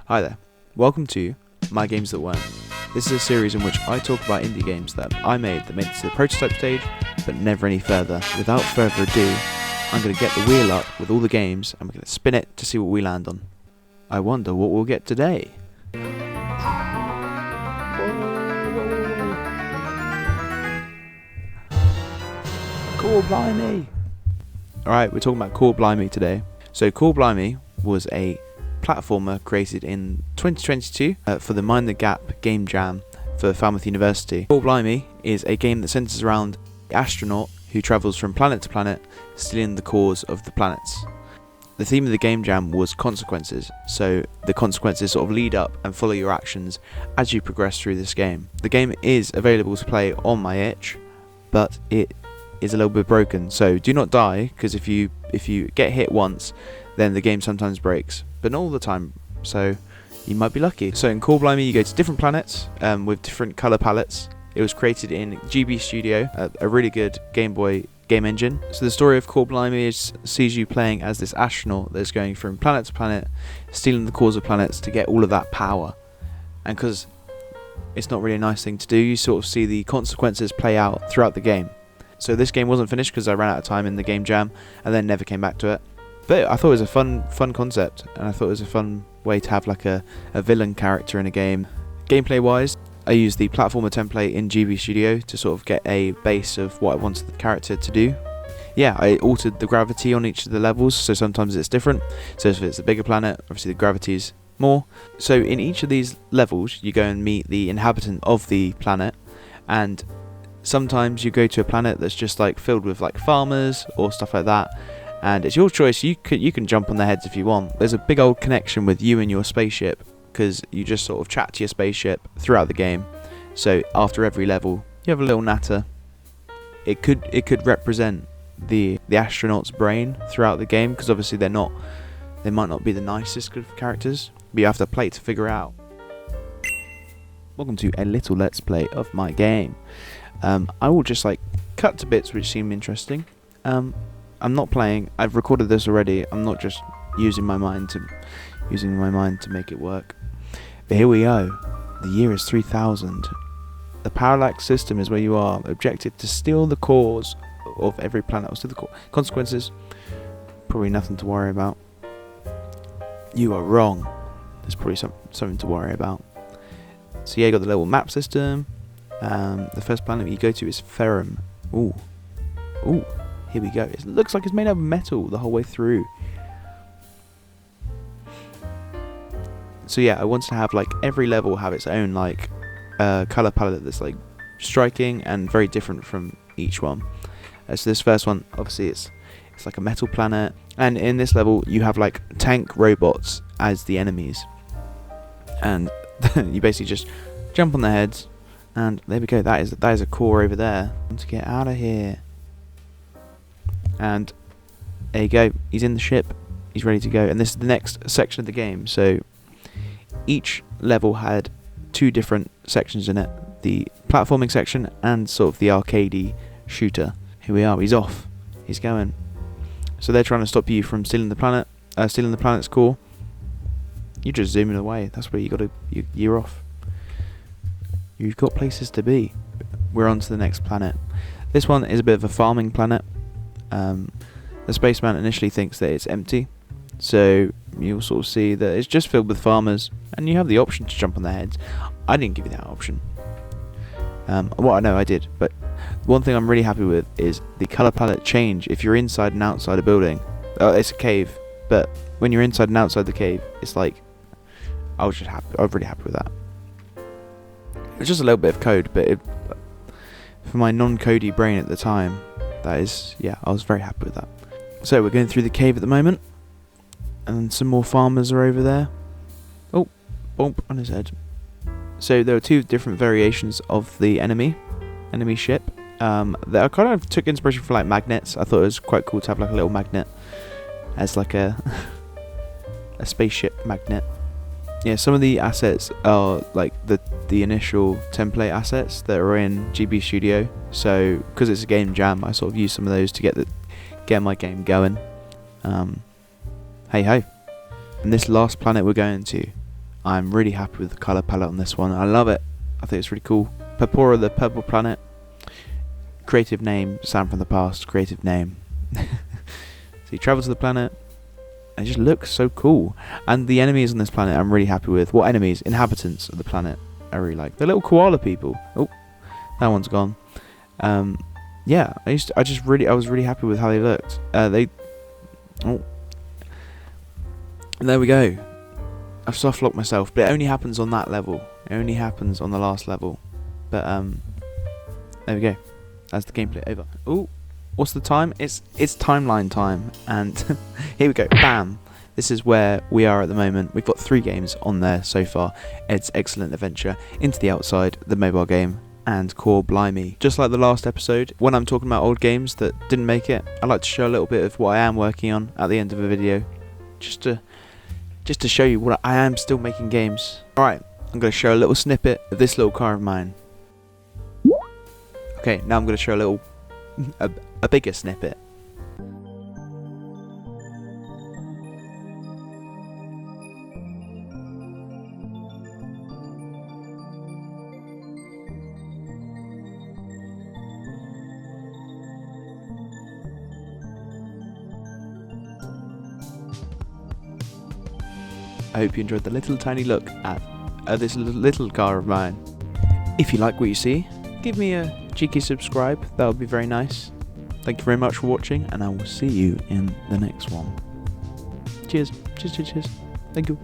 Hi there, welcome to My Games That Weren't. This is a series in which I talk about indie games that I made that made it to the prototype stage, but never any further. Without further ado, I'm going to get the wheel up with all the games and we're going to spin it to see what we land on. I wonder what we'll get today. Core Blimey! Alright, we're talking about Core Blimey today. So Core Blimey was a platformer created in 2022 for the Mind the Gap game jam for Falmouth University. Core Blimey is a game that centres around the astronaut who travels from planet to planet, stealing the cores of the planets. The theme of the game jam was consequences, so the consequences sort of lead up and follow your actions as you progress through this game. The game is available to play on my itch, but it is a little bit broken, so do not die, because if you get hit once, then the game sometimes breaks, but not all the time, so you might be lucky. So in Core Blimey you go to different planets with different colour palettes. It was created in GB Studio, a really good Gameboy game engine. So the story of Core Blimey sees you playing as this astronaut that's going from planet to planet, stealing the cores of planets to get all of that power. And because it's not really a nice thing to do, you sort of see the consequences play out throughout the game. So this game wasn't finished because I ran out of time in the game jam and then never came back to it. But I thought it was a fun concept, and I thought it was a fun way to have like a villain character in a game. Gameplay wise, I used the platformer template in GB Studio to sort of get a base of what I wanted the character to do. Yeah, I altered the gravity on each of the levels, so sometimes it's different. So if it's a bigger planet, obviously the gravity's more. So in each of these levels, you go and meet the inhabitant of the planet, and sometimes you go to a planet that's just like filled with like farmers or stuff like that, and it's your choice. You can jump on their heads if you want. There's a big old connection with you and your spaceship, because you just sort of chat to your spaceship throughout the game. So after every level, you have a little natter. It could represent the astronaut's brain throughout the game, because obviously they might not be the nicest of characters, but you have to play to figure out. Welcome to a little let's play of my game. I will just like cut to bits which seem interesting. I'm not playing. I've recorded this already. I'm not just using my mind to make it work. But here we go. The year is 3000. The parallax system is where you are. Objective to steal the cores of every planet. Or steal the core. Consequences, probably nothing to worry about. You are wrong. There's probably something to worry about. So yeah, you got the little map system. The first planet you go to is Ferrum. Ooh, here we go. It looks like it's made out of metal the whole way through. So yeah, I wanted to have like every level have its own like color palette that's like striking and very different from each one. So this first one, obviously it's like a metal planet, and in this level you have like tank robots as the enemies, and you basically just jump on their heads. And there we go, that is a core over there. I want to get out of here. And there you go, he's in the ship, he's ready to go. And this is the next section of the game. So each level had two different sections in it. The platforming section and sort of the arcadey shooter. Here we are, he's off. He's going. So they're trying to stop you from stealing the planet's core. You're just zooming away. That's where you're off. You've got places to be. We're on to the next planet. This one is a bit of a farming planet. The spaceman initially thinks that it's empty, so you'll sort of see that it's just filled with farmers, and you have the option to jump on their heads. I didn't give you that option. Well, I know I did, but one thing I'm really happy with is the colour palette change if you're inside and outside a building. It's a cave, but when you're inside and outside the cave, it's like, I was really happy with that. It's just a little bit of code, but for my non-codey brain at the time, I was very happy with that. So we're going through the cave at the moment, and some more farmers are over there. Oh, bump on his head. So there are two different variations of the enemy ship. That I kind of took inspiration from like magnets. I thought it was quite cool to have like a little magnet as like a spaceship magnet. Yeah, some of the assets are like the initial template assets that are in GB Studio. So because it's a game jam, I sort of use some of those to get my game going. Hey ho. And this last planet we're going to, I'm really happy with the colour palette on this one. I love it. I think it's really cool. Papora, the purple planet. Creative name, Sam from the past, creative name. So you travel to the planet. It just looks so cool. And the enemies on this planet I'm really happy with. What enemies? Inhabitants of the planet I really like. The little koala people. Oh, that one's gone. Yeah, I was really happy with how they looked. Oh, and there we go. I've soft locked myself, but it only happens on that level. It only happens on the last level. But there we go. That's the gameplay over. Oh, what's the time? It's timeline time, and here we go. Bam. This is where we are at the moment. We've got 3 games on there so far. It's Excellent Adventure, Into the Outside, the mobile game, and Core Blimey. Just like the last episode, when I'm talking about old games that didn't make it, I like to show a little bit of what I am working on at the end of a video, just to show you what I am still making games. Alright, I'm going to show a little snippet of this little car of mine. Okay, now I'm going to show a bigger snippet. I hope you enjoyed the little tiny look at this little car of mine. If you like what you see, give me a cheeky subscribe, that would be very nice. Thank you very much for watching, and I will see you in the next one. Cheers, cheers, cheers, cheers. Thank you.